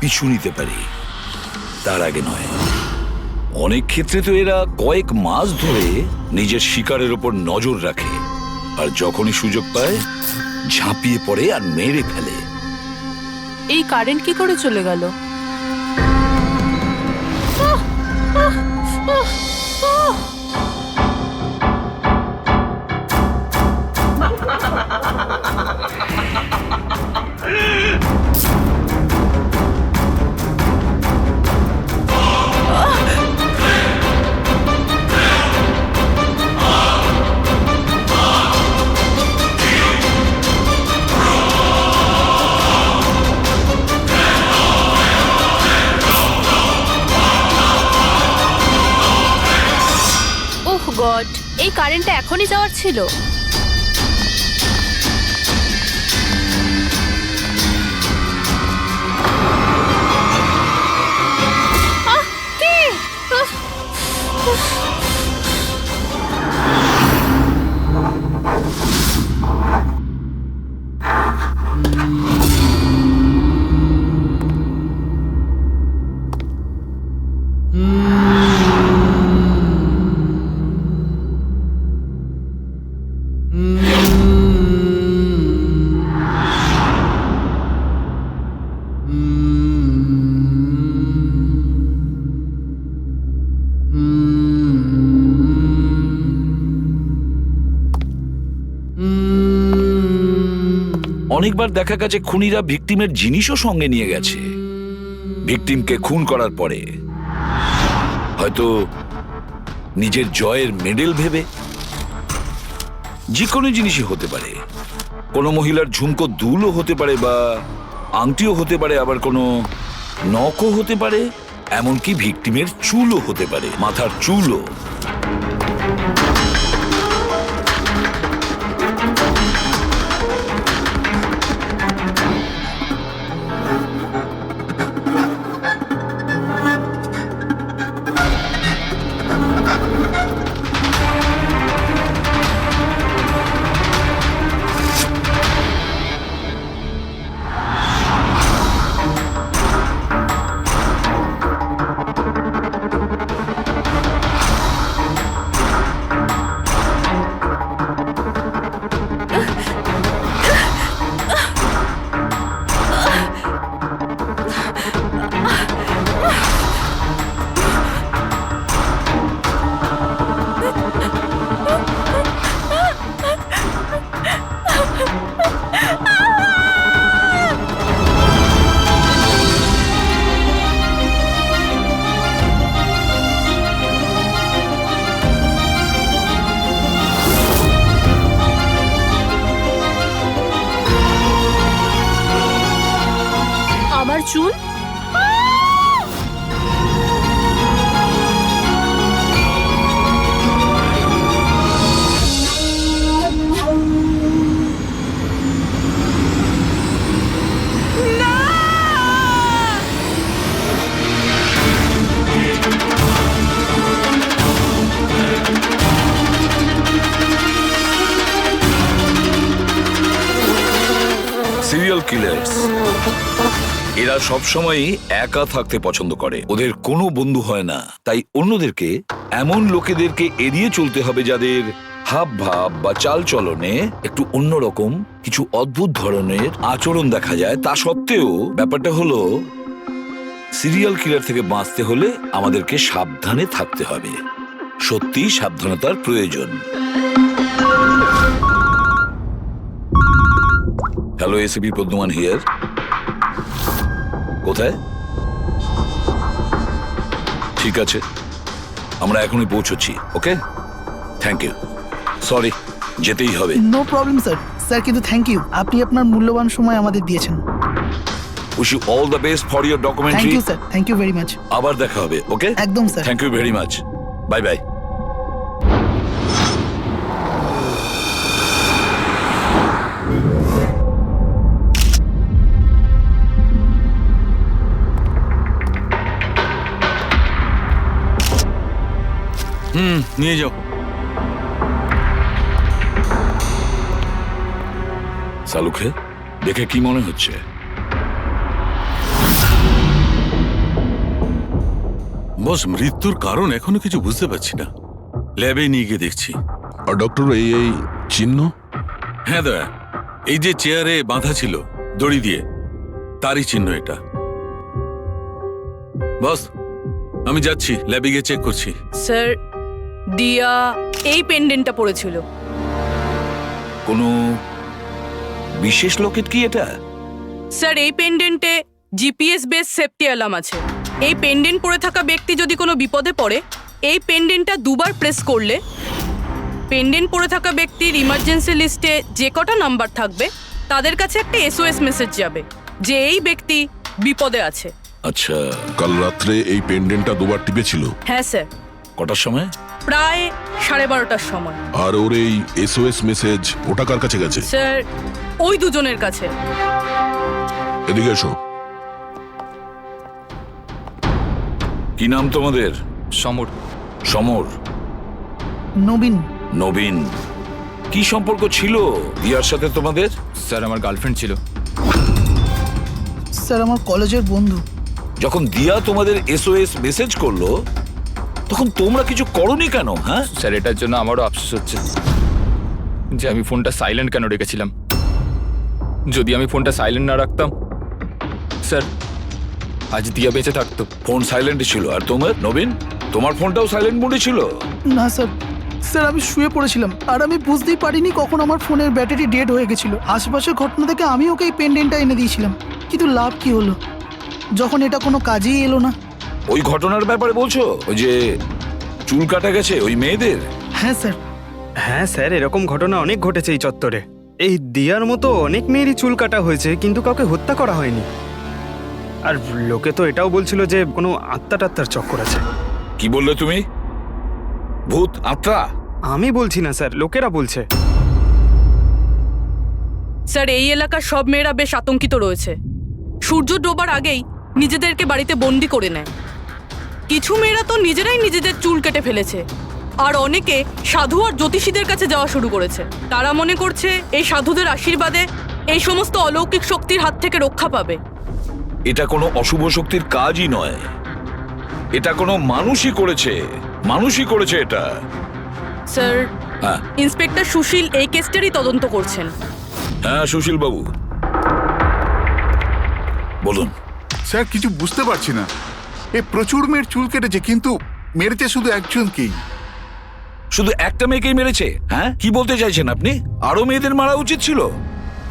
পিছু নিতে পারি, তার আগে নয়। অনেক ক্ষেত্রে তো এরা কয়েক মাস ধরে নিজের শিকারের ওপর নজর রাখে, আর যখনই সুযোগ পায় ঝাঁপিয়ে পড়ে আর মেরে ফেলে। এই কারেন্ট কি করে চলে গেল? ওহ গড, এই কারেন্টটা এখনই যাওয়ার ছিল। কে? অনেকবার দেখা গেছে খুনিরা ভিকটিমের জিনিসও সঙ্গে নিয়ে গেছে। ভিকটিমকে খুন করার পরে হয়তো নিজের জয়ের মেডেল ভেবে। যে কোনো জিনিসই হতে পারে, কোনো মহিলার ঝুমকো দুলও হতে পারে, বা আংটিও হতে পারে, আবার কোনো নখও হতে পারে, এমনকি ভিকটিমের চুলও হতে পারে, মাথার চুলও। আমার চুল? সিরিয়াল কিলার্স এরা সবসময়ই একা থাকতে পছন্দ করে। ওদের কোনো বন্ধু হয় না, তাই অন্যদেরকে, এমন লোকেদেরকে এড়িয়ে চলতে হবে যাদের হাব ভাব বা চাল চলনে একটু অন্যরকম, কিছু অদ্ভুত ধরনের আচরণ দেখা যায়। তা সত্ত্বেও ব্যাপারটা হলো, সিরিয়াল কিলার থেকে বাঁচতে হলে আমাদেরকে সাবধানে থাকতে হবে। সত্যি সাবধানতার প্রয়োজন। Hello, ACP Padmaman here. কোথায়? ঠিক আছে, আমরা এখনই পৌঁছচ্ছি। Okay, thank you. সরি, যেতেই হবে। No problem sir. স্যার কিন্তু থ্যাংক ইউ, আপনি আপনার মূল্যবান সময় আমাদের দিয়েছেন। Wish you all the best for your thank documentary. You sir, thank you very much. আবার দেখা হবে। ওকে, একদম sir. Thank you very much. Bye bye. নিয়ে যাও। সালুকে দেখে কি মনে হচ্ছে? বস, মৃত্যুর কারণ এখনো কিছু বুঝতে পারছি না। ল্যাবে নিয়ে গিয়ে দেখছি। আর ডক্টর এই এই চিহ্ন? হ্যাঁ দয়া, এই যে চেয়ারে বাঁধা ছিল দড়ি দিয়ে, তারই চিহ্ন এটা। বস, আমি যাচ্ছি, ল্যাবে গিয়ে চেক করছি। স্যার, দিয়া এই পেন্ডেন্টটা পড়েছিল। কোনো বিশেষ লকেট কি এটা? স্যার, এই পেন্ডেন্টে জিপিএস বেস সেফটি অ্যালার্ম আছে। এই পেন্ডেন্ট পরে থাকা ব্যক্তি যদি কোনো বিপদে পড়ে, এই পেন্ডেন্টটা দুবার প্রেস করলে পেন্ডেন্ট পরে থাকা ব্যক্তির ইমার্জেন্সি লিস্টে যে কটা নাম্বার থাকবে তাদের কাছে একটা এসওএস মেসেজ যাবে যে এই ব্যক্তি বিপদে আছে। আচ্ছা, কাল রাত্রে এই পেন্ডেন্টটা দুবার টিপেছিল। হ্যাঁ স্যার, কটার সময়? প্রায় 12:30টার সময়। আর ওর এই এসওএস মেসেজ ওটা কার কাছে গেছে? স্যার, ওই দুজনের কাছে। এদিকে এসো। কি নাম তোমাদের? সমর। সমর। নবীন। নবীন। কি সম্পর্ক ছিল দিয়ার সাথে তোমাদের? স্যার, আমার গার্লফ্রেন্ড ছিল। স্যার আমার কলেজের বন্ধু। যখন দিয়া তোমাদের এসওএস মেসেজ করলো তখন তোমরা কিছু করনি কেন? হ্যাঁ স্যার, এটার জন্য আমারও আফসোস হচ্ছে যে আমি ফোনটা সাইলেন্ট কেন রেখেছিলাম। যদি আমি ফোনটা সাইলেন্ট না রাখতাম, স্যার, আজ দিয়া বেঁচে থাকতো। ফোন সাইলেন্ট ছিল। আর তোমার নবীন, তোমার ফোনটাও সাইলেন্ট মোডে ছিল? না স্যার, স্যার আমি শুয়ে পড়েছিলাম আর আমি বুঝতেই পারিনি কখন আমার ফোনের ব্যাটারি ডেড হয়ে গেছিল। আশেপাশের ঘটনা থেকে আমি ওকে এই পেন্ডেন্টটা এনে দিয়েছিলাম, কিন্তু লাভ কি হলো যখন এটা কোনো কাজেই এলো না। ওই ঘটনার ব্যাপারে বলছো? ওই যে চুল কাটা গেছে ওই মেয়েদের? হ্যাঁ স্যার। হ্যাঁ স্যার, এরকম ঘটনা অনেক ঘটেছে এই চত্বরে। এই দিয়ার মতো অনেক মেয়েরই চুল কাটা হয়েছে, কিন্তু কাউকে হত্যা করা হয়নি। আর লোকে তো এটাও বলছিল যে কোনো আত্মা টাত্মার চক্কর আছে। কি বললে তুমি? ভূত, আত্মা? আমি বলছি না স্যার, লোকেরা বলছে। স্যার, এই এলাকার সব মেয়েরা বেশ আতঙ্কিত রয়েছে। সূর্য ডোবার আগেই নিজেদেরকে বাড়িতে বন্দি করে নেয়। কিছু মেয়েরা তো নিজেরাই নিজেদের চুল কেটে ফেলেছে, আর অনেকে সাধু আর জ্যোতিষীদের কাছে যাওয়া শুরু করেছে। তারা মনে করছে এই সাধুদের আশীর্বাদে এই সমস্ত অলৌকিক শক্তির হাত থেকে রক্ষা পাবে। এটা কোনো অশুভ শক্তির কাজই নয়, এটা কোনো মানুষই করেছে। মানুষই করেছে এটা। স্যার, হ্যাঁ ইন্সপেক্টর সুশীল এই কেসটারই তদন্ত করছেন। হ্যাঁ, সুশীল বাবু বলুন। স্যার, কিছু বুঝতে পারছি না। এ প্রচুর মেয়ের চুল কেটেছে, কিন্তু মেরেছে শুধু একজনকেই। শুধু একটা মেয়েকেই মেরেছে? হ্যাঁ, কি বলতে চাইছেন আপনি? আরো মেয়েদের মারা উচিত ছিল?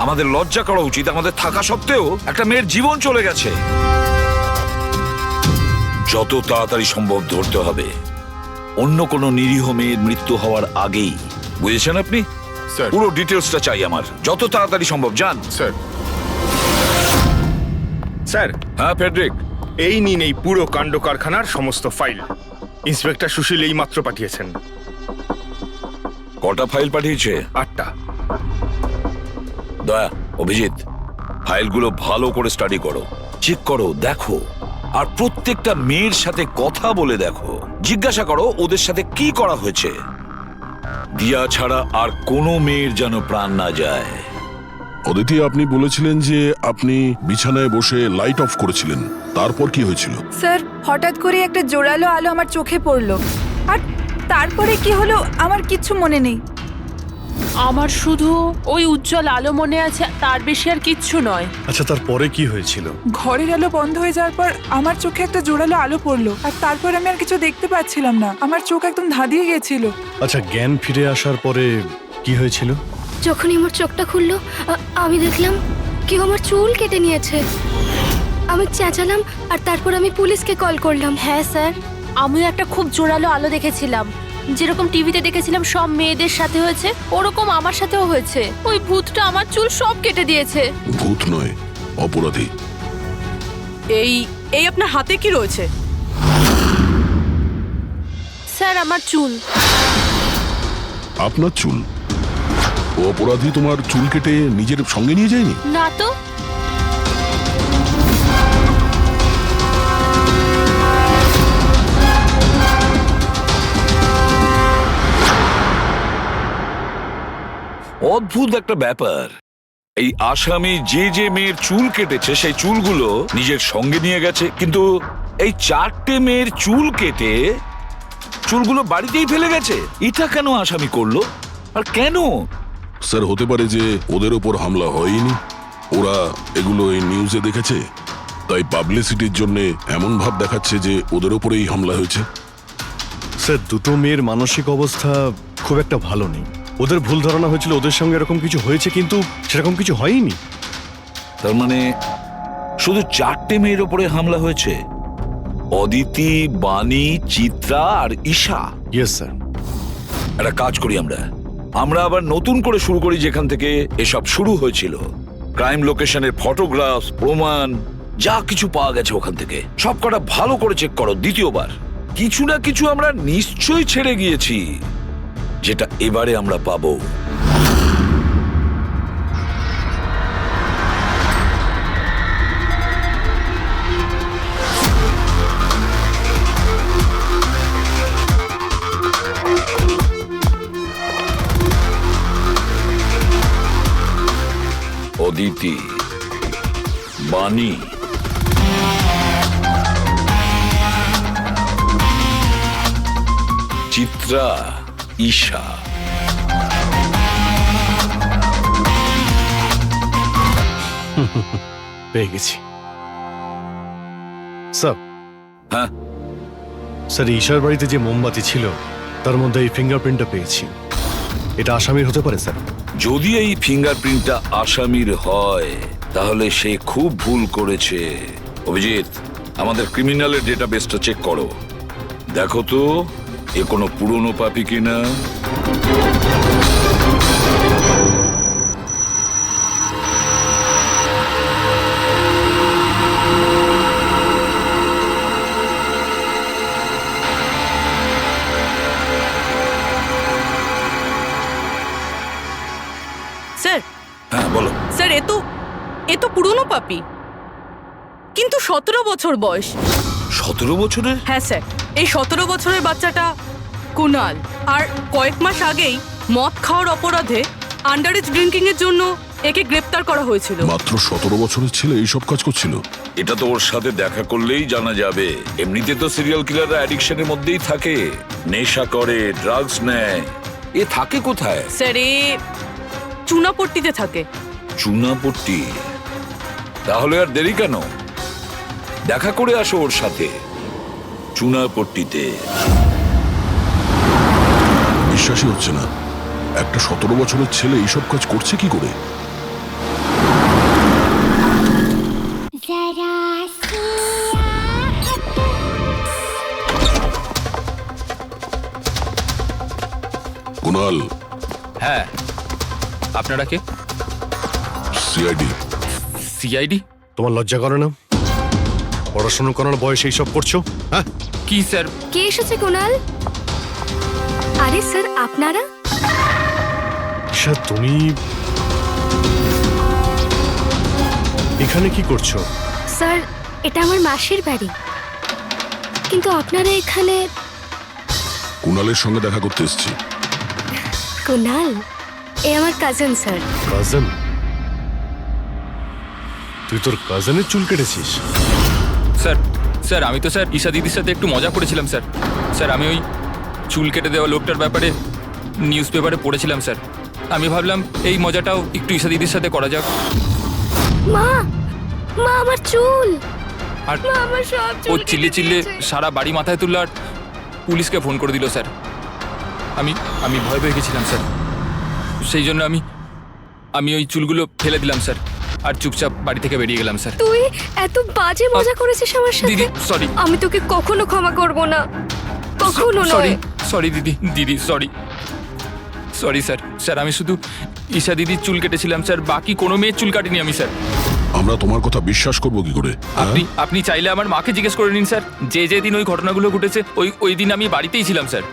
আমাদের লজ্জা করা উচিত। আমাদের থাকা সত্ত্বেও একটা মেয়ের জীবন চলে গেছে। যত তাড়াতাড়ি সম্ভব ধরতে হবে অন্য কোনো নিরীহ মেয়ের মৃত্যু হওয়ার আগেই। বুঝেছেন আপনি? স্যার। পুরো ডিটেলসটা চাই আমার, যত তাড়াতাড়ি সম্ভব। যান। স্যার। স্যার, হ্যাঁ ফেডরিক, এই নিন এই পুরো কাণ্ড কারখানার সমস্ত ফাইল। ইন্সপেক্টর সুশীল এই মাত্র পাঠিয়েছেন। কটা ফাইল পাঠিয়েছে? 8টা। দয়া, অভিজিৎ, ফাইলগুলো ভালো করে স্টাডি করো, চেক করো, দেখো। আর প্রত্যেকটা মেয়ের সাথে কথা বলে দেখো, জিজ্ঞাসা করো ওদের সাথে কি করা হয়েছে। দিয়া ছাড়া আর কোনো মেয়ের যেন প্রাণ না যায়। অদিতি, আপনি বলেছিলেন যে আপনি বিছানায় বসে লাইট অফ করেছিলেন, তারপর কি হয়েছিল? স্যার, হঠাৎ করে একটা জোরালো আলো আমার চোখে পড়লো, আর তারপরে কি হলো আমার কিচ্ছু মনে নেই। আমার শুধু ওই উজ্জ্বল আলো মনে আছে, তার বেশি আর কিচ্ছু নয়। আচ্ছা, তারপরে কি হয়েছিল? ঘরের আলো বন্ধ হয়ে যাওয়ার পর আমার চোখে একটা জোরালো আলো পড়লো, আর তারপর আমি আর কিছু দেখতে পাচ্ছিলাম না। আমার চোখ একদম ধাঁধিয়ে গেছিল। আচ্ছা, জ্ঞান ফিরে আসার পরে কি হয়েছিল? যখনই আমার চোখটা খুললো আমি দেখলাম কেউ আমার চুল কেটে নিয়েছে। আমি চেঁচালাম আর তারপর আমি পুলিশকে কল করলাম। হ্যাঁ স্যার, আমিও একটা খুব জোরালো আলো দেখেছিলাম। যেরকম টিভিতে দেখেছিলাম সব মেয়েদের সাথে হয়েছে, ওরকম আমার সাথেও হয়েছে। ওই ভূতটা আমার চুল সব কেটে দিয়েছে। ভূত নয়, অপরাধী। এই এই আপনার হাতে কি রয়েছে? স্যার, আমার চুল। আপনার চুল? ও অপরাধী তোমার চুল কেটে নিজের সঙ্গে নিয়ে যায়নি? না তো। অদ্ভুত একটা ব্যাপার। এই আসামি যে যে মেয়ের চুল কেটেছে সেই চুলগুলো নিজের সঙ্গে নিয়ে গেছে, কিন্তু এই 4টে মেয়ের চুল কেটে চুলগুলো বাড়িতেই ফেলে গেছে। এটা কেন আসামি করলো আর কেন? স্যার, হতে পারে যে ওদের ওপর হামলা হয়নি, ওরা এগুলো এই নিউজে দেখেছে, তাই পাবলিসিটির জন্য এমন ভাব দেখাচ্ছে যে ওদের ওপরেই হামলা হয়েছে। স্যার, দুটো মেয়ের মানসিক অবস্থা খুব একটা ভালো নেই। ওদের ভুল ধারণা হয়েছিল ওদের সঙ্গে এরকম কিছু হয়েছে, কিন্তু সেরকম কিছু হয়নি। তার মানে শুধু 4টে মেয়ের ওপরে হামলা হয়েছে? অদিতি, বাণী, চিত্রা আর ঈশা। Yes sir. একটা কাজ করি, আমরা আবার নতুন করে শুরু করি যেখান থেকে এসব শুরু হয়েছিল। ক্রাইম লোকেশনের ফটোগ্রাফ, প্রমাণ, যা কিছু পাওয়া গেছে ওখান থেকে সব কটা ভালো করে চেক করো দ্বিতীয়বার। কিছু না কিছু আমরা নিশ্চয়ই ছেড়ে গিয়েছি, যেটা এবারে আমরা পাবো। অদিতি, বাণী, চিত্রা, ঈশা। পেয়ে গেছি স্যার। হ্যাঁ স্যার, ঈশার বাড়িতে যে মোমবাতি ছিল তার মধ্যে এই ফিঙ্গারপ্রিন্টটা পেয়েছি। এটা আসামির হতে পারে স্যার। যদি এই ফিঙ্গারপ্রিন্টটা আসামির হয় তাহলে সে খুব ভুল করেছে। অভিজিৎ, আমাদের ক্রিমিনালের ডেটাবেসটা চেক করো, দেখো তো এ কোনো পুরনো পাপি কিনা। স্যার, হ্যাঁ বলো। স্যার, এ তো পুরনো পাপি, কিন্তু 17 বছর বয়স। 17 বছরের? হ্যাঁ স্যার, এই 17 বছরের বাচ্চাটা কুনাল। আর কয়েক মাস আগেই মদ খাওয়ার অপরাধে আন্ডারেজ ড্রিঙ্কিং এর জন্য একে গ্রেপ্তার করা হয়েছিল। মাত্র 17 বছরের ছেলে এইসব কাজ করছিল? এটা তো ওর সাথে দেখা করলেই জানা যাবে। এমনিতে তো সিরিয়াল কিলাররা অ্যাডিকশনের মধ্যেই থাকে, নেশা করে, ড্রাগস নেয়। এ থাকে কোথায়? স্যার, এ চুনাপট্টিতে থাকে। চুনাপট্টি? তাহলে আর দেরি কেন, দেখা করে আসো ওর সাথে চুনাপট্টিতে। বিশ্বাসই হচ্ছে না, একটা 17 বছরের ছেলে এইসব কাজ করছে কি করে? কুনাল। হ্যাঁ, আপনারা কে? সিআইডি। সিআইডি? তোমার লজ্জা করে না? পড়াশোনা করার বয়সে এইসব করছো? হ্যাঁ কি স্যার? কে এসেছে কুনাল? আরে স্যার, আপনারা? স্যার, তুমি এখানে কি করছো? স্যার, এটা আমার মাসির বাড়ি, কিন্তু আপনারা এখানে? কুনালের সঙ্গে দেখা করতে এসেছি। কুনাল এ আমার কাজিন স্যার। কাজিন? তুই তোর কাজিনের চুল কেটেছিস? স্যার, স্যার আমি তো স্যার ঈশা দিদির সাথে একটু মজা করেছিলাম স্যার। স্যার, আমি ওই চুল কেটে দেওয়া লোকটার ব্যাপারে নিউজ পেপারে পড়েছিলাম স্যার। আমি ভাবলাম এই মজাটাও একটু ঈশা দিদির সাথে করা যাক। মা, মা আমার চুল! আর মা আমার সব চুল ও কেটে চিল্লে চিল্লে দিয়েছে। সারা বাড়ি মাথায় তুললো আর পুলিশকে ফোন করে দিল স্যার। আমি ভয় পেয়ে গেছিলাম স্যার, সেই জন্য আমি ওই চুলগুলো ফেলে দিলাম স্যার, আর চুপচাপ বাড়ি থেকে বেরিয়ে গেলাম স্যার। তুই এত বাজে মজা করেছিস আমার সাথে? দিদি সরি। আমি তোকে কখনো ক্ষমা করব না, কখনো সরি নয়। সরি দিদি সরি সরি স্যার। স্যার, আমি শুধু ঈশা দিদির চুল কেটেছিলাম স্যার, বাকি কোনো মেয়ের চুল কাটিনি আমি স্যার। আমরা তোমার কথা বিশ্বাস করবো কি করে? আপনি চাইলে আমার মাকে জিজ্ঞেস করে নিন স্যার, যে দিন ওই ঘটনাগুলো ঘটেছে ওই দিন আমি বাড়িতেই ছিলাম স্যার।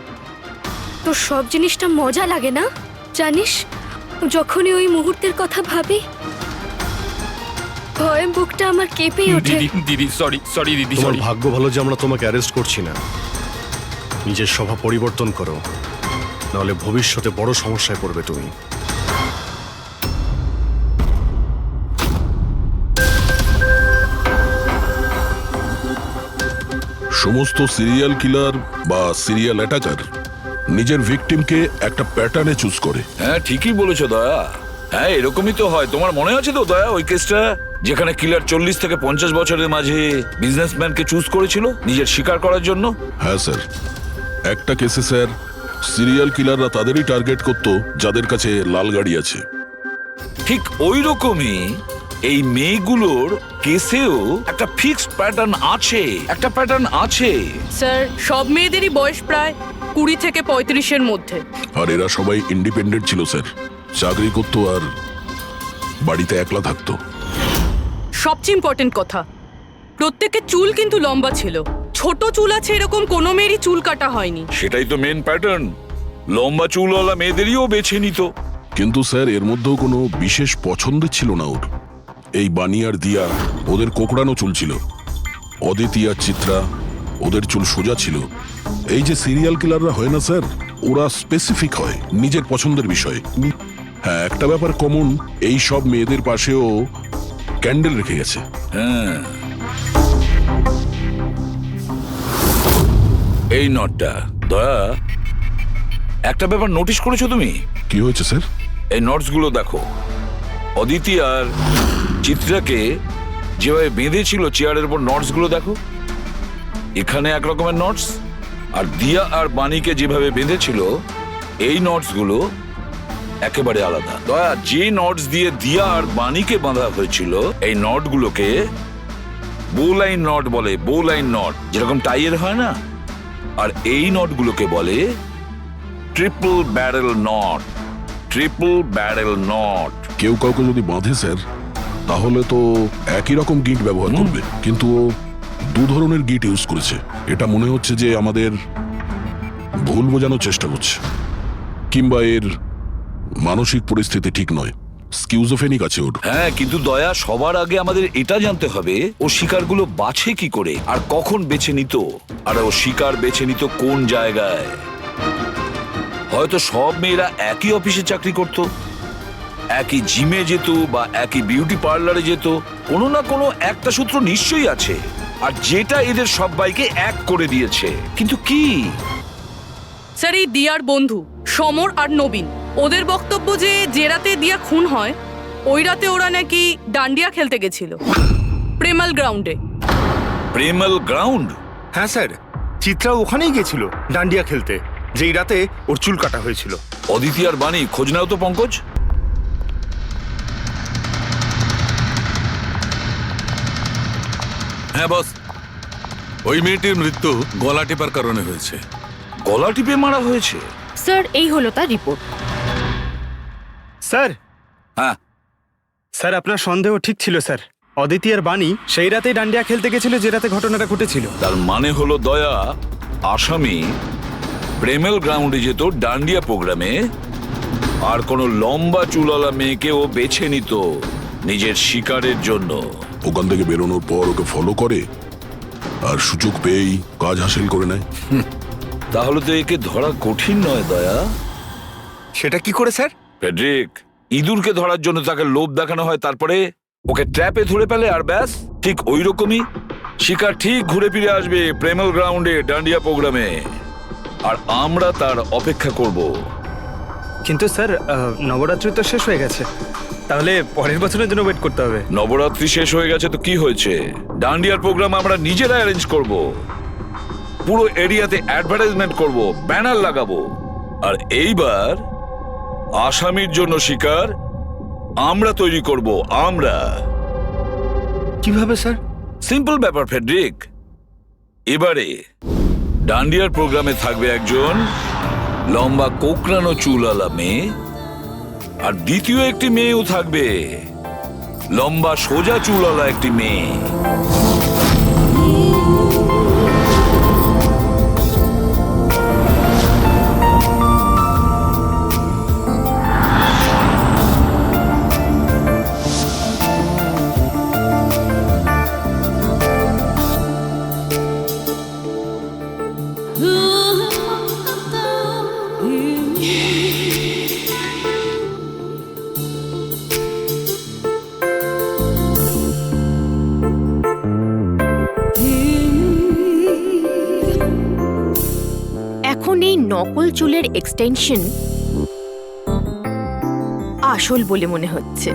তোর সব জিনিসটা মজা লাগে না জানিস? যখনই ওই মুহূর্তের কথা ভাবি ভয়ে বুকটা আমার কেঁপে ওঠে। দিদি সরি দিদি তোমার সরি। ভাগ্য ভালো যে আমরা তোমাকে অ্যারেস্ট করছি না। নিজের স্বভাব পরিবর্তন করো, নাহলে ভবিষ্যতে বড় সমস্যায় পড়বে তুমি। সমস্ত সিরিয়াল কিলার বা সিরিয়াল অ্যাটাকার নিজের ভিকটিমকে একটা প্যাটার্নে চুজ করে। হ্যাঁ ঠিকই বলেছো দয়া। হ্যাঁ এরকমই তো হয়। তোমার মনে আছে তো দয়া ওই কেসটা, যেখানে কিলার 40 থেকে 50 বছরের মাঝে বিজনেসম্যানকে চুজ করেছিল নিজের শিকার করার জন্য? হ্যাঁ স্যার, একটা কেসে স্যার সিরিয়াল কিলাররা তাদেরই টার্গেট করত যাদের কাছে লাল গাড়ি আছে। ঠিক ওই রকমই এই মেয়েগুলোর কেসেও একটা ফিক্সড প্যাটার্ন আছে, একটা প্যাটার্ন আছে। স্যার সব মেয়েদেরই বয়স প্রায় 20 থেকে 35-এর মধ্যে। আর এরা সবাই ইন্ডিপেন্ডেন্ট ছিল স্যার, চাকরি করতো আর বাড়িতে একলা থাকতো। সবচেয়ে ইম্পর্টেন্ট কথা, প্রত্যেকের চুল কিন্তু লম্বা ছিল। ছোট চুল আছে এরকম কোনো মেয়েরই চুল কাটা হয়নি। সেটাই তো মেন প্যাটার্ন, লম্বা চুলওয়ালা মেয়েদেরইও বেছে নিত। কিন্তু স্যার এর মধ্যেও কোনো বিশেষ পছন্দের ছিল না ওর। এই বানি আর দিয়া ওদের কোকড়ানো চুল ছিল, অদিতি আর চিত্রা ওদের চুল সোজা ছিল। এই যে সিরিয়াল কিলাররা হয় না স্যার, ওরা স্পেসিফিক হয় নিজের পছন্দের বিষয়ে। হ্যাঁ একটা ব্যাপার কমন, এই সব মেয়েদের পাশেও ক্যান্ডেল রেখে গেছে। হ্যাঁ এই নটটা দয়া, একটা ব্যাপার নোটিস করেছো তুমি? কি হয়েছে স্যার? এই নটস গুলো দেখো, অদিতি আর চিত্রাকে যেভাবে বেঁধেছিল চেয়ারের উপর, নটস গুলো দেখো। এখানে এক রকমের নটস, আর দিয়া আর বাণীকে যেভাবে বেঁধেছিল এই নটস গুলো একেবারে আলাদা। দয়া, যে নটস দিয়ে দিয়া আর বাণীকে বাঁধা হয়েছিল এই নট গুলোকে বোলাইন নট বলে। বোলাইন নট যেরকম টাইয়ের হয় না, আর এই নট গুলোকে বলে triple barrel not. Triple barrel not. কেউ কাউকে যদি বাঁধে স্যার, তাহলে তো একই রকম গিট ব্যবহার করবে, কিন্তু ও দু ধরনের গিট ইউজ করেছে। এটা মনে হচ্ছে যে আমাদের ভুল বোঝানোর চেষ্টা করছে, কিংবা এর মানসিক পরিস্থিতি ঠিক নয়, স্কিউজোফেনিক আছে ওর। হ্যাঁ কিন্তু দয়া, সবার আগে আমাদের এটা জানতে হবে ও শিকারগুলো বাছে কি করে আর কখন বেছে নিত, আর ও শিকার বেছে নিত কোন জায়গায়। হয়তো সব মেয়েরা একই অফিসে চাকরি করত, একই জিমে যেত বা একই বিউটি পার্লারে যেত। কোনো না কোনো একটা সূত্র নিশ্চয়ই আছে, আর যেটা এদের সবাইকে এক করে দিয়েছে। কিন্তু কি? স্যার এই দিয়ার বন্ধু সমর আর নবীন, ওদের বক্তব্য যে রাতে দিয়া খুন হয় ওই রাতে ওরা নাকি ডান্ডিয়া খেলতে গেছিল প্রেমাল গ্রাউন্ডে। প্রেমাল গ্রাউন্ড? হ্যাঁ স্যার, চিত্রা ওখানেই গেছিল ডান্ডিয়া খেলতে, যেই রাতে ওর চুল কাটা হয়েছিল। অদিতি আর বাণী খোঁজ নাও তো পঙ্কজ। হ্যাঁ বস, ওই মেয়েটির মৃত্যু গলা টিপার কারণে হয়েছে। গলা টিপে মারা হয়েছে? স্যার এই হলো তার রিপোর্ট। স্যার, হ্যাঁ স্যার আপনার সন্দেহ ঠিক ছিল স্যার। অদিতি আর বাণী সেই রাতেই ডান্ডিয়া খেলতে গেছিল যে রাতে ঘটনাটা ঘটেছিল। তার মানে হলো দয়া, আসামি প্রেমেল গ্রাউন্ডে যেত ডান্ডিয়া প্রোগ্রামে, আর কোনো লম্বা চুলওয়ালা মেয়েকে ও বেছে নিত নিজের শিকারের জন্য। ওখান থেকে বেরোনোর পর ওকে ফলো করে আর সুযোগ পেয়েই কাজ হাসিল করে নেয়। তাহলে তো একে ধরা কঠিন নয় দয়া। সেটা কি করে স্যার? ফেডরিক, ইঁদুরকে ধরার জন্য তাকে লোভ দেখানো হয়, তারপরে ওকে ট্র্যাপে ধরে ফেলে, আর ব্যাস। ঠিক ওই রকমই শিকার ঠিক ঘুরে ফিরে আসবে প্রেমেল গ্রাউন্ডে ডান্ডিয়া প্রোগ্রামে, আর আমরা তার অপেক্ষা করব। কিন্তু স্যার নবরাত্রি তো শেষ হয়ে গেছে, তাহলে পরের বছরের জন্য ওয়েট করতে হবে। নবরাত্রি শেষ হয়ে গেছে তো কি হয়েছে, ডান্ডিয়ার প্রোগ্রাম আমরা নিজেরা অ্যারেঞ্জ করব, পুরো এরিয়াতে অ্যাডভার্টাইজমেন্ট করব, ব্যানার লাগাবো। আর এইবার আসামির জন্য শিকার আমরা তৈরি করব। আমরা। কিভাবে স্যার? সিম্পল ব্যাপার ফেডরিক। এবারে ডান্ডিয়ার প্রোগ্রামে থাকবে একজন লম্বা কোকড়ানো চুলওয়ালা মেয়ে, আর দ্বিতীয় একটি মেয়েও থাকবে, লম্বা সোজা চুলওয়ালা একটি মেয়ে। এই নকল চুলের এক্সটেনশন আসল বলে মনে হচ্ছে।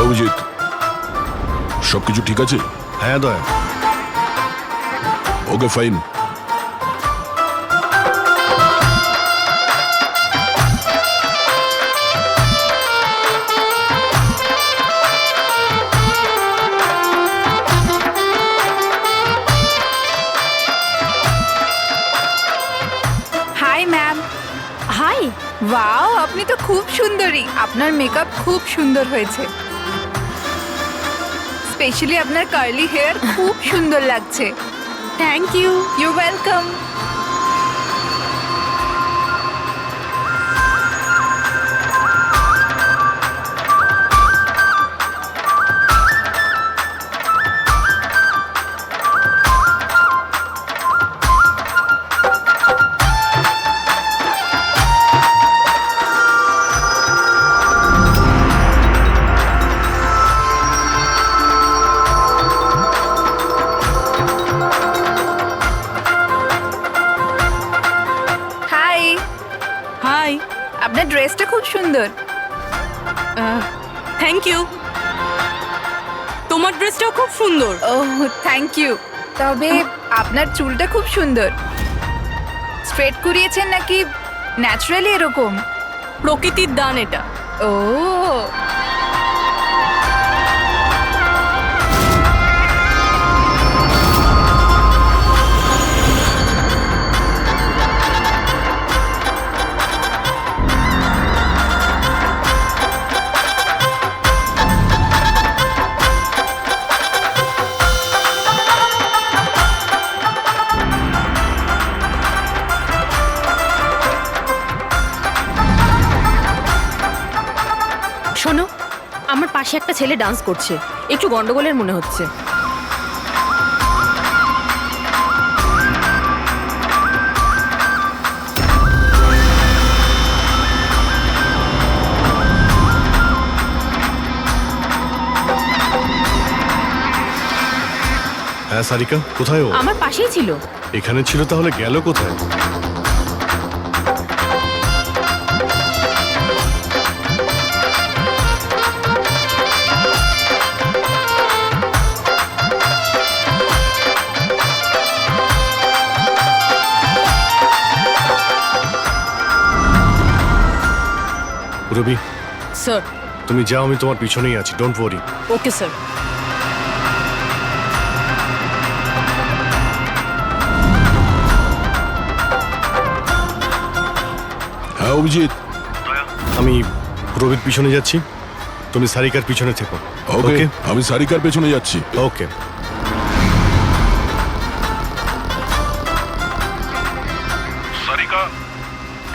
অভিজিৎ, সবকিছু ঠিক আছে? হ্যাঁ Daya. Okay, fine. Hi ma'am. Hi. Wow, আপনি তো খুব সুন্দরী। আপনার মেকআপ খুব সুন্দর হয়েছে। স্পেশালি আপনার কার্লি হেয়ার খুব সুন্দর লাগছে। Thank you. You welcome. Hi. Hi. আপনার ড্রেসটা খুব সুন্দর। Thank you. তোমার ড্রেসটাও খুব সুন্দর। Oh, thank you. তবে আপনার চুলটা খুব সুন্দর। স্ট্রেট করিয়েছেন নাকি ন্যাচারালি এরকম? প্রকৃতির দান এটা। ও, শোনো, আমার পাশে একটা ছেলে ডান্স করছে, একটু গন্ডগোলের মনে হচ্ছে। হ্যাঁ সারিকা, কোথায় ও? আমার পাশেই ছিল। এখানে ছিল, তাহলে গেল কোথায়? রবি, স্যার। তুমি যাও, আমি তোমার পিছনেই আছি, ডোন্ট ওয়ারি। Okay sir. হ্যাঁ অভিজিৎ, আমি রবির পিছনে যাচ্ছি, তুমি সারিকার পিছনে থেকো। ওকে, আমি সারিকার পেছনে যাচ্ছি। ওকে। সারিকা,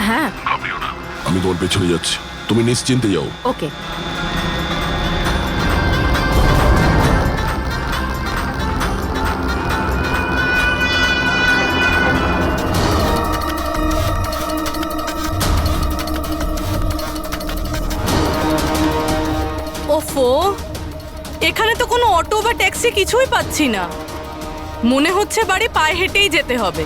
হ্যাঁ, ঘাবড়িও না, আমি তোমার পেছনে যাচ্ছি, তুমি নিশ্চিন্তে যাও। ওকে। ওফো, এখানে তো কোনো অটো বা ট্যাক্সি কিছুই পাচ্ছি না। মনে হচ্ছে বাড়ি পায়ে হেঁটেই যেতে হবে।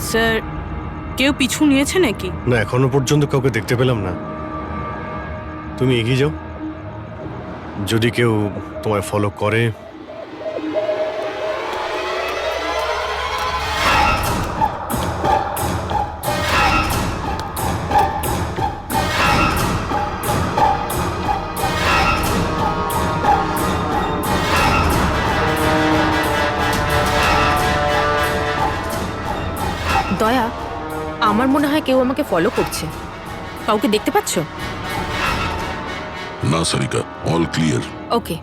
স্যার, কেউ পিছু নিয়েছে নাকি? না, এখনো পর্যন্ত কাউকে দেখতে পেলাম না। তুমি এগিয়ে যাও, যদি কেউ তোমায় ফলো করে। দয়া, আমার মনে হয় কেউ আমাকে ফলো করছে। কাউকে দেখতে পাচ্ছ? না সারিকা, অল ক্লিয়ার। ওকে।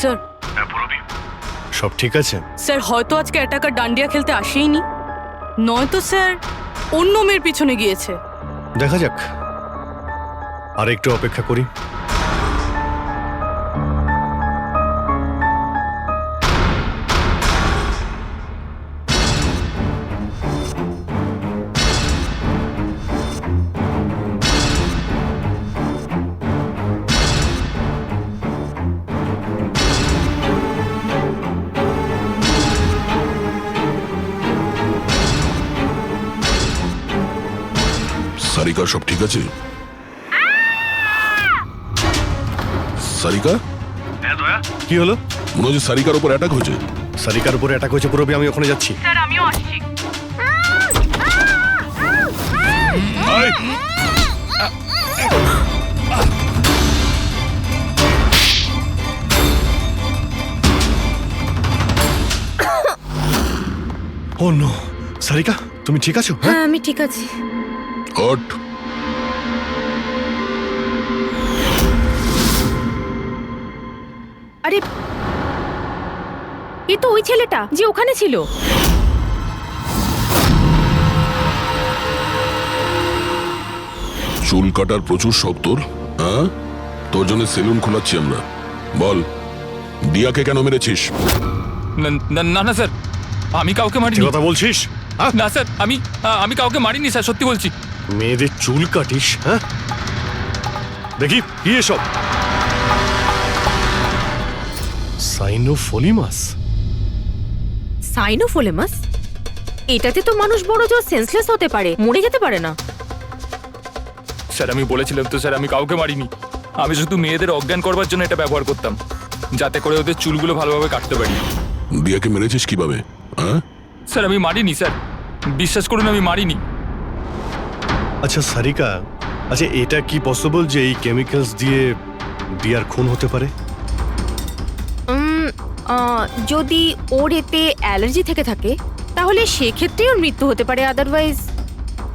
স্যার, সব ঠিক আছে? স্যার হয়তো আজকে অ্যাটাকার ডান্ডিয়া খেলতে আসেইনি, নয়তো স্যার অন্য মেয়ের পিছনে গিয়েছে। দেখা যাক, আর একটু অপেক্ষা করি। সারিকা, সব ঠিক আছে? সারিকা, কি হলো? মনে হচ্ছে সারিকার উপর অ্যাটাক হয়েছে। সারিকার উপরে অ্যাটাক হয়েছে পুরবি, আমি ওখানে যাচ্ছি। স্যার আমিও আসছি। আয়! ও নো, সারিকা তুমি ঠিক আছো? হ্যাঁ, আমি ঠিক আছি। হট! আরে, এ তো ওই ছেলেটা যে ওখানে ছিল। চুল কাটার প্রচুর শখ তোর, হ্যাঁ? তোর জন্য সেলুন খোলাচ্ছি আমরা। বল, দিয়াকে কেন মেরেছিস? না না না স্যার, আমি কাউকে মারিনি। কথা বলছিস? না স্যার, আমি কাউকে মারিনি স্যার, সত্যি বলছি। মেয়েদের চুল কাটিস? হ্যাঁ, দেখি কি এসব। সাইনোফোলিমাস? সাইনোফোলেমাস? এটাতে তো মানুষ বড় জোর সেন্সলেস হতে পারে, মরে যেতে পারে না। স্যার আমি বলেছিলাম তো স্যার, আমি কাউকে মারিনি। আমি শুধু মেয়েদের অজ্ঞান করবার জন্য এটা ব্যবহার করতাম, যাতে করে ওদের চুলগুলো ভালোভাবে কাটতে পারি। দিয়াকে মেরেছিস কিভাবে? হ্যাঁ স্যার আমি মারিনি স্যার, বিশ্বাস করুন আমি মারিনি। আচ্ছা সারিকা, আচ্ছা এটা কি পসিবল যে এই কেমিক্যালস দিয়ে দিয়ার খুন হতে পারে? যদি ওর এতে অ্যালার্জি থেকে থাকে তাহলে সেক্ষেত্রে ওর মৃত্যু হতে পারে, আদারওয়াইজ।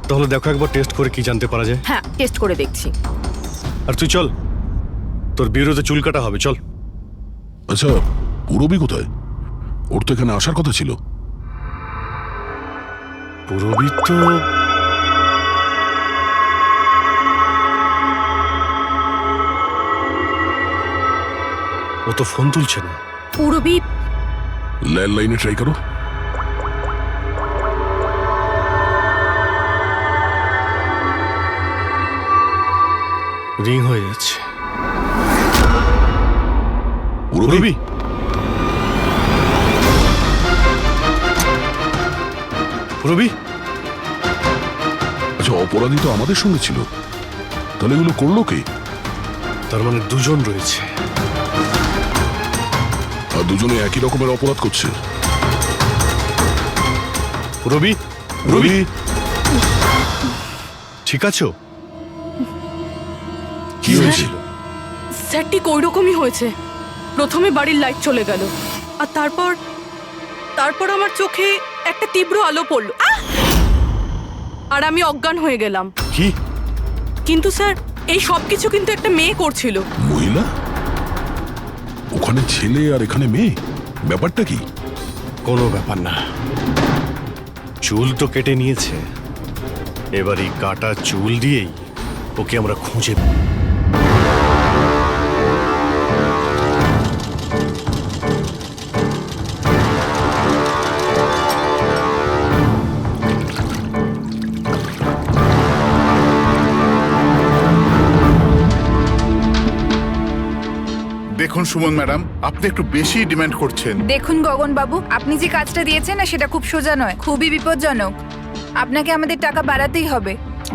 তাহলে দেখো একবার টেস্ট করে কি জানতে পারা যায়। হ্যাঁ, টেস্ট করে দেখছি। আর তুই চল, তোর বিরুদ্ধে চুল কাটা হবে, চল। আচ্ছা, পুরবি কোথায়? ওর তো এখানে আসার কথা ছিল। পুরবি তো ও তো ফোন তুলছে না। পুরবি ল্যান্ডলাইনে ট্রাই করো। রিং হয়ে যাচ্ছে। পুরবি, পুরবি, আচ্ছা অপরাধী তো আমাদের সঙ্গে ছিল, তাহলে এগুলো করলো কে? তার মানে দুজন রয়েছে, আর দুজনে একই রকমের অপরাধ করছে। রবি, রবি ঠিক আছো? কি হয়েছিল? স্যার ঠিক ওই রকমই হয়েছে। প্রথমে বাড়ির লাইট চলে গেল, আর তারপর আমার চোখে একটা তীব্র আলো পড়লো, আর আমি অজ্ঞান হয়ে গেলাম। কি? কিন্তু স্যার এই সবকিছু কিন্তু একটা মেয়ে করছিল। মহিলা? ওখানে ছেলে আর এখানে মেয়ে, ব্যাপারটা কি? কোনো ব্যাপার না, চুল তো কেটে নিয়েছে, এবার এই কাটা চুল দিয়েই ওকে আমরা খুঁজে পাব। দেখুন সুমন ম্যাডাম, আপনি একটু বেশি ডিমান্ড করছেন। দেখুন গগন বাবু, আপনি যে কাজটা দিয়েছেন না সেটা খুব সোজা নয়, খুবই বিপজ্জনক। আপনাকে আমাদের টাকা বাড়াতেই হবে।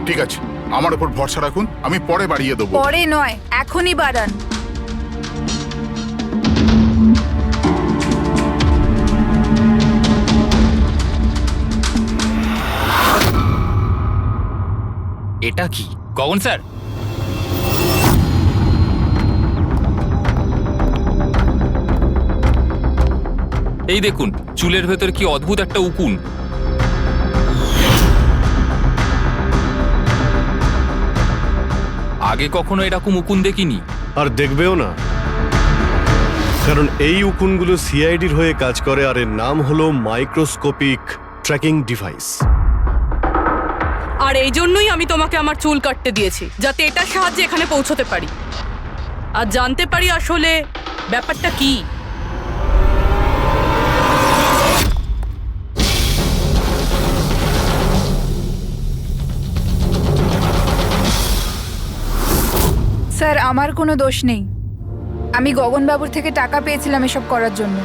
ঠিক আছে, আমার উপর ভরসা রাখুন, আমি পরে বাড়িয়ে দেবো। পরে নয়, এখনই বাড়ান। এটা কি গগন স্যার? এই দেখুন চুলের ভেতর কি অদ্ভুত একটা উকুন। আগে কখনো এরকম উকুন দেখিনি। আর দেখবেও না, কারণ এই উকুনগুলো সিআইডির হয়ে কাজ করে, আর এর নাম হলো মাইক্রোস্কোপিক ট্র্যাকিং ডিভাইস। আর এই জন্যই আমি তোমাকে আমার চুল কাটতে দিয়েছি, যাতে এটার সাহায্যে এখানে পৌঁছতে পারি আর জানতে পারি আসলে ব্যাপারটা কি। স্যার আমার কোনো দোষ নেই, আমি গগনবাবুর থেকে টাকা পেয়েছিলাম এসব করার জন্য।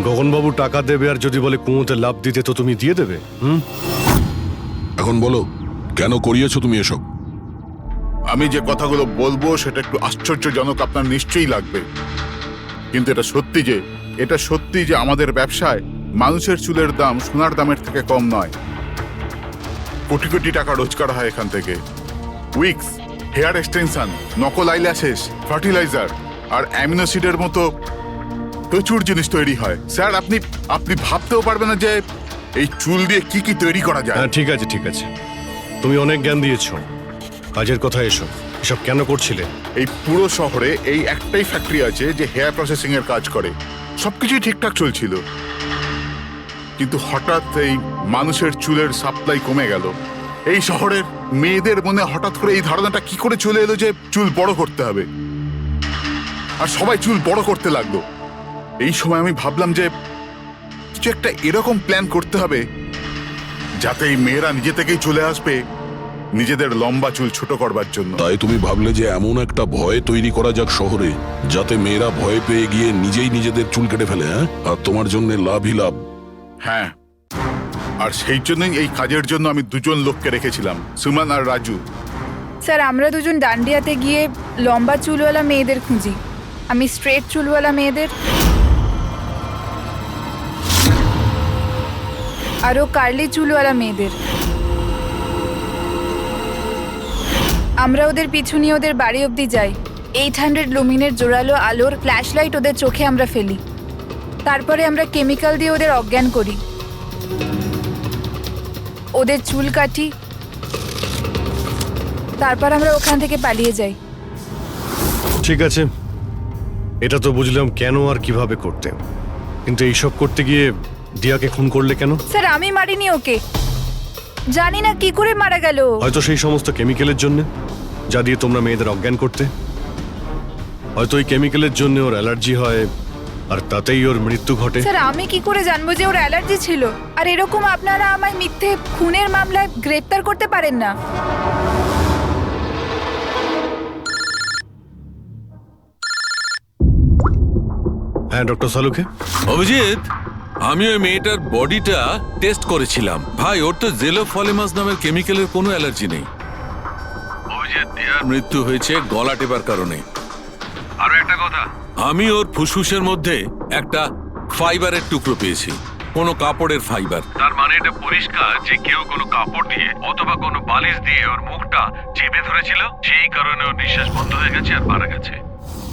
গগনবাবু টাকা দেবে, আর যদি বলে কুঁয়োতে লাভ দিতে তো তুমি দিয়ে দেবে? এখন বলো, কেন করিয়েছো তুমি এসব? আমি যে কথাগুলো বলবো সেটা একটু আশ্চর্যজনক আপনার নিশ্চয়ই লাগবে, কিন্তু এটা সত্যি যে আমাদের ব্যবসায় মানুষের চুলের দাম সোনার দামের থেকে কম নয়। কোটি কোটি টাকা রোজগার হয় এখান থেকে। উইক্স, হেয়ার এক্সটেনশন, নকল আইল্যাশেস, ফার্টিলাইজার আর অ্যামিনোসিডের মতো প্রচুর জিনিস তৈরি হয়। স্যার আপনি ভাবতেও পারবেন না যে এই চুল দিয়ে কি কি তৈরি করা যায়। হ্যাঁ ঠিক আছে ঠিক আছে, তুমি অনেক জ্ঞান দিয়েছো, কাজের কথা এসো। এসব কেন করছিলে? এই পুরো শহরে এই একটাই ফ্যাক্টরি আছে যে হেয়ার প্রসেসিং এর কাজ করে। সবকিছুই ঠিকঠাক চলছিল, কিন্তু হঠাৎ এই মানুষের চুলের সাপ্লাই কমে গেল। এই শহরের মেয়েদের মনে হঠাৎ করে এই ধারণাটা কি করে চলে এলো যে চুল বড় করতে হবে, আর সবাই চুল বড় করতে লাগলো। এই সময় আমি ভাবলাম যে কিছু একটা এরকম প্ল্যান করতে হবে যাতে এই মেয়েরা নিজে থেকেই চলে আসবে নিজেদের লম্বা চুল ছোট করবার জন্য। তাই তুমি ভাবলে যে এমন একটা ভয় তৈরি করা যাক শহরে, যাতে মেয়েরা ভয় পেয়ে গিয়ে নিজেই নিজেদের চুল কেটে ফেলে, হ্যাঁ? আর তোমার জন্য লাভই লাভ। হ্যাঁ, আর সেই জন্যই এই কাজের জন্য আমি দুজন লোককে রেখেছিলাম, সুমন আর রাজু। স্যার আমরা দুজন ডান্ডিয়াতে গিয়ে লম্বা চুলওয়ালা মেয়েদের খুঁজি, আমি স্ট্রেট চুলওয়ালা মেয়েদের, আরও কার্লি চুলওয়ালা মেয়েদের। আমরা ওদের পিছু নিয়ে ওদের বাড়ি অবধি যাই। 800 লুমিনের জোরালো আলোর ফ্ল্যাশ লাইট ওদের চোখে আমরা ফেলি, তারপরে আমরা কেমিক্যাল দিয়ে ওদের অজ্ঞান করি, ওদের চুল কাটি, তারপর আমরা ওখান থেকে পালিয়ে যাই। ঠিক আছে, এটা তো বুঝলাম কেন আর কিভাবে করতে, কিন্তু এইসব করতে গিয়ে দিয়াকে খুন করলে কেন? স্যার আমি মারিনি ওকে, জানি না কি করে মারা গেল। হয়তো সেই সমস্ত কেমিক্যালের জন্য যা দিয়ে তোমরা মেয়েদের অজ্ঞান করতে। হয়তো ওই কেমিক্যালের জন্য ওর অ্যালার্জি হয়, আর তাতেই ওর মৃত্যু ঘটে। স্যার আমি কি করে জানবো যে ওর অ্যালার্জি ছিল? আর এরকম আপনারা আমায় মিথ্যে খুনের মামলায় গ্রেপ্তার করতে পারেন না। হ্যাঁ ডক্টর সালুকে। অভিজিৎ, আমি ওই মেয়েটার বডিটা টেস্ট করেছিলাম। ভাই, ওর তো জেলোফলিমাস নামের কেমিক্যালের কোনো অ্যালার্জি নেই। অভিজিৎ, দিয়ার মৃত্যু হয়েছে গলা টেপার কারণে। আরো একটা কথা, আমি ওর ফুসফুসের মধ্যে একটা ফাইবারের টুকরো পেয়েছি, কোনো কাপড়ের ফাইবার। তার মানে এটা পরিষ্কার যে কেউ কোনো কাপড় দিয়ে অথবা কোনো বালিশ দিয়ে ওর মুখটা চেপে ধরেছিল, সেই কারণে ওর নিঃশ্বাস বন্ধ হয়ে গেছে আর মারা গেছে।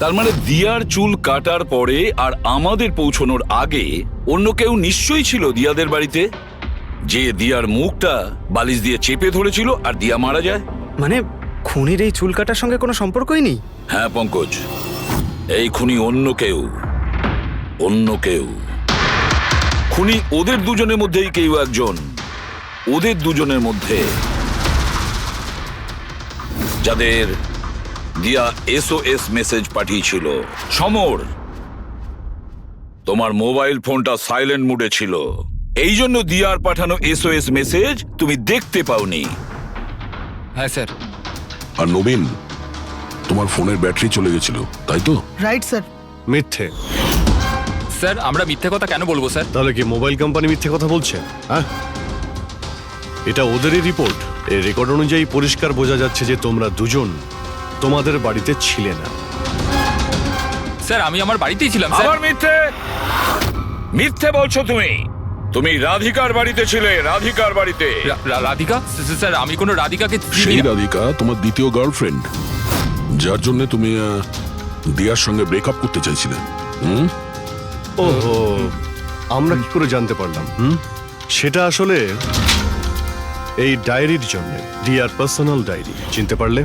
তার মানে দিয়ার চুল কাটার পরে আর আমাদের পৌঁছানোর আগে অন্য কেউ নিশ্চয়ই ছিল দিয়াদের বাড়িতে, যে দিয়ার মুখটা বালিশ দিয়ে চেপে ধরেছিল আর দিয়া মারা যায়। মানে খুনির এই চুল কাটার সঙ্গে কোনো সম্পর্কই নেই? হ্যাঁ পঙ্কজ, এই খুনি অন্য কেউ। খুনি ওদের দুজনের মধ্যেই কেউ একজন, ওদের দুজনের মধ্যে যাদের দিয়া SOS মেসেজ পাঠিয়েছিল। সমর, তোমার মোবাইল ফোনটা সাইলেন্ট মুডে ছিল, এই জন্য দিয়ার পাঠানো SOS মেসেজ তুমি দেখতে পাওনি। হ্যাঁ স্যার। আর নবীন, তোমার ফোনের ব্যাটারি চলে গেছিল, তাই তো? Right sir. মিথ্যে। স্যার আমরা মিথ্যে কথা কেন বলবো স্যার? তাহলে কি মোবাইল কোম্পানি মিথ্যে কথা বলছে? হ্যাঁ, এটা ওদেরই রিপোর্ট। এই রেকর্ড অনুযায়ী পরিষ্কার বোঝা যাচ্ছে যে তোমরা দুজন তোমাদের বাড়িতে ছিলে না। স্যার আমি আমার বাড়িতেই ছিলাম। আবার মিথ্যে বলছো তুমি? তুমি রাধিকার বাড়িতে ছিলে, রাধিকার বাড়িতে। রাধিকা? স্যার আমি কোনো রাধিকাকে সেই রাধিকা তোমার দ্বিতীয় গার্লফ্রেন্ড, যার জন্য তুমি দিয়ার সঙ্গে ব্রেকআপ করতে চাইছিলে। ওহো, আমরা কি করে জানতে পারলাম? সেটা আসলে এই ডায়েরির জন্য, দিয়ার পার্সোনাল ডায়েরি। চিনতে পারলে?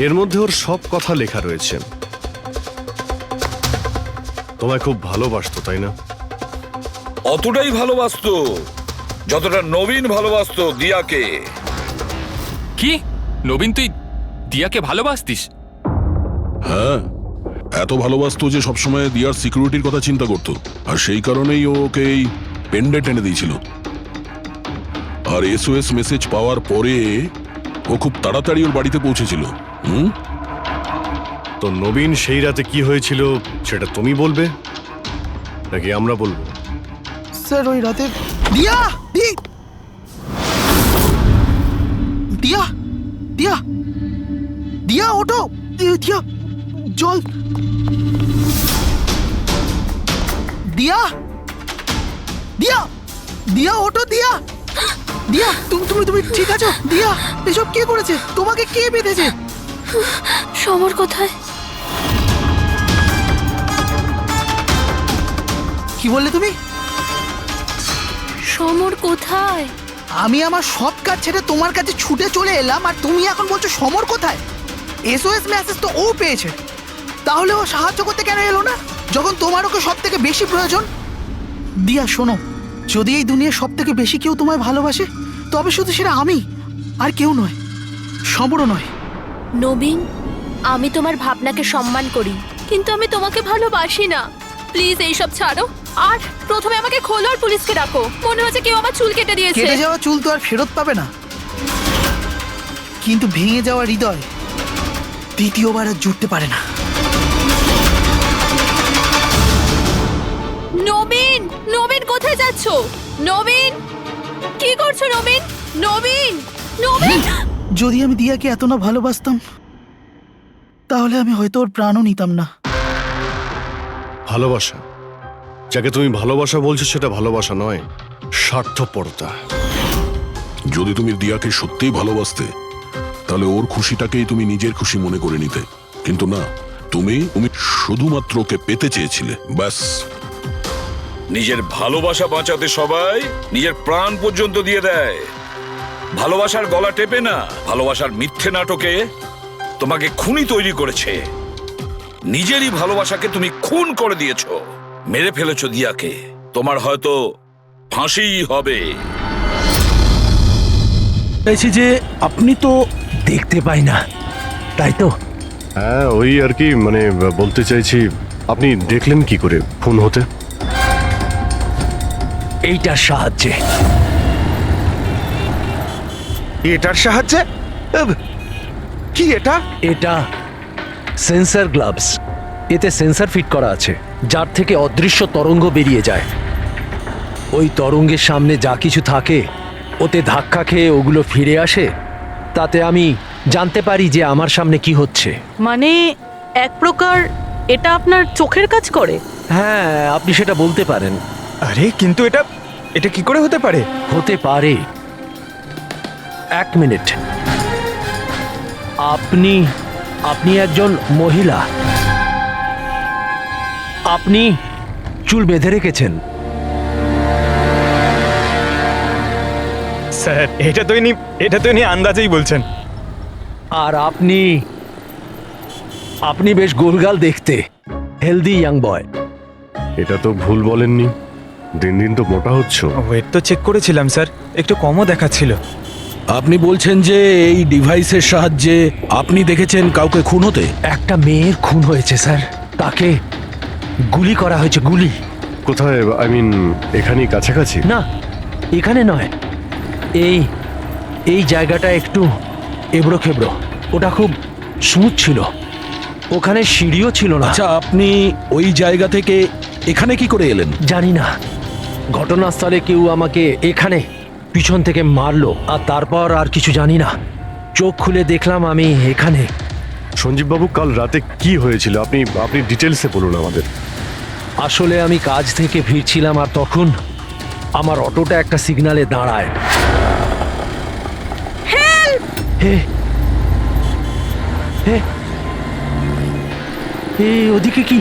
এর মধ্যে ওর সব কথা লেখা রয়েছে। তোমায় খুব ভালোবাসতো, তাই না? অতটাই ভালোবাসতো যতটা নবীন ভালোবাসতো দিয়াকে। কি? নবীন, তুই দিয়াকে ভালোবাসতিস? হ্যাঁ, এত ভালোবাসতো যে সবসময় দিয়ার সিকিউরিটির কথা চিন্তা করতো, আর সেই কারণেই ও ওকে এই পেন্ডেন্ট এনে দিয়েছিল। আর SOS মেসেজ পাওয়ার পরে ও খুব তাড়াতাড়ি ওর বাড়িতে পৌঁছেছিল। তো নবীন সেই রাতে কি হয়েছিল সেটা তুমি বলবে নাকি আমরা বলবো? স্যার ওই রাতে দিয়া দিয়া দিয়া দিয়া ওঠো, দিয়া জল, দিয়া দিয়া দিয়া ওঠো, দিয়া দিয়া তুমি ঠিক আছো? দিয়া, এসব কে করেছে? তোমাকে কে বেঁধেছে? সমর কোথায়? কি বললে তুমি? সমর কোথায়? আমি আমার সব কাজ ছেড়ে তোমার কাছে ছুটে চলে এলাম, আর তুমি এখন বলছো সমর কোথায়? SOS মেসেজ তো ও পেয়েছে, তাহলে ও সাহায্য করতে কেন এলো না যখন তোমার ওকে সব থেকে বেশি প্রয়োজন? দিয়া শোনো, যদি এই দুনিয়ার সব থেকে বেশি কেউ তোমায় ভালোবাসে, তবে শুধু সেটা আমি, আর কেউ নয়, সমরও নয়। নবীন, আমি তোমার ভাবনাকে সম্মান করি, কিন্তু আমি তোমাকে ভালোবাসি না। প্লিজ এইসব ছাড়ো, আর প্রথমে আমাকে খোলো আর পুলিশকে ডাকো। মনে হচ্ছে কেউ আমার চুল কেটে দিয়েছে। কেটে যাওয়া চুল তো আর ফেরত পাবে না, কিন্তু ভেঙে যাওয়া হৃদয় দ্বিতীয়বার আর জুড়তে পারে না। নবীন, নবীন কোথায় যাচ্ছো? নবীন, কি করছো নবীন? নবীন, নবীন! যদি আমি দিয়াকে এত না ভালোবাসতাম, তাহলে আমি হয়তো ওর প্রাণও নিতাম না। ভালোবাসা, যাকে তুমি ভালোবাসা বলছো সেটা ভালোবাসা নয়, স্বার্থপরতা। যদি তুমি দিয়াকে সত্যিই ভালোবাসতে, তাহলে ওর খুশিটাকেই তুমি নিজের খুশি মনে করে নিতে, কিন্তু না, তুমি শুধুমাত্র ওকে পেতে চেয়েছিলে, ব্যাস। নিজের ভালোবাসা বাঁচাতে সবাই নিজের প্রাণ পর্যন্ত দিয়ে দেয়। ভালোবাসার গলা টেপে না, ভালোবাসার মিথ্যে নাটকে তোমাকে খুনি তৈরি করেছে। নিজেরই ভালোবাসাকে তুমি খুন করে দিয়েছো, মেরে ফেলেছো দিয়াকে। তোমার হয়তো ফাঁসিই হবে। চাইছি যে আপনি তো দেখতে পাই না, তাই তো? হ্যাঁ, ওই আর কি, মানে বলতে চাইছি, আপনি দেখলেন কি করে খুন হতে? এইটার সাহায্যে। এটার সাহায্যে? কি এটা? এটা সেন্সর গ্লাভস। এতে সেন্সর ফিট করা আছে, যার থেকে অদৃশ্য তরঙ্গ বেরিয়ে যায়। ওই তরঙ্গের সামনে যা কিছু থাকে, ওতে ধাক্কা খেয়ে ওগুলো ফিরে আসে। তাতে আমি জানতে পারি যে আমার সামনে কি হচ্ছে। মানে এক প্রকার এটা আপনার চোখের কাজ করে? হ্যাঁ, আপনি সেটা বলতে পারেন। আরে কিন্তু এটা কি করে হতে পারে? হতে পারে। এক মিনিট, আপনি একজন মহিলা, আপনি চুল বেঁধে রেখেছেন। স্যার, এটা তো ইনি আন্দাজেই বলছেন। আর আপনি বেশ গোলগাল দেখতে, হেলদি ইয়াং বয়। এটা তো ভুল বলেননি, দিন দিন তো মোটা হচ্ছ। ওয়েট তো চেক করেছিলাম স্যার, একটু কমও দেখাচ্ছিল। আপনি বলছেন যে এই ডিভাইসের সাহায্যে আপনি দেখেছেন কাউকে খুন হতে? একটা মেয়ের খুন হয়েছে স্যার, তাকে গুলি করা হয়েছে, গুলি। কোথায়? আই মিন এখানেই কাছাকাছি? না, এখানে নয়, এই জায়গাটা একটু এবড়ো খেবড়ো। ওটা খুব স্মুথ ছিল, ওখানে সিঁড়িও ছিল না। আচ্ছা, আপনি ওই জায়গা থেকে এখানে কি করে এলেন? জানি না, ঘটনাস্থলে কেউ আমাকে এখানে পিছন থেকে মারলো, আর তারপর আর কিছু জানি না। চোখ খুলে দেখলাম আমি এখানে। সঞ্জীব বাবু, কাল রাতে কি হয়েছিল আপনি ডিটেলসে বলুন আমাদের। আসলে আমি কাজ থেকে ফিরছিলাম আর তখন আমার অটোটা একটা সিগন্যালে দাঁড়ায়। হে হে হে ওদিকে কি?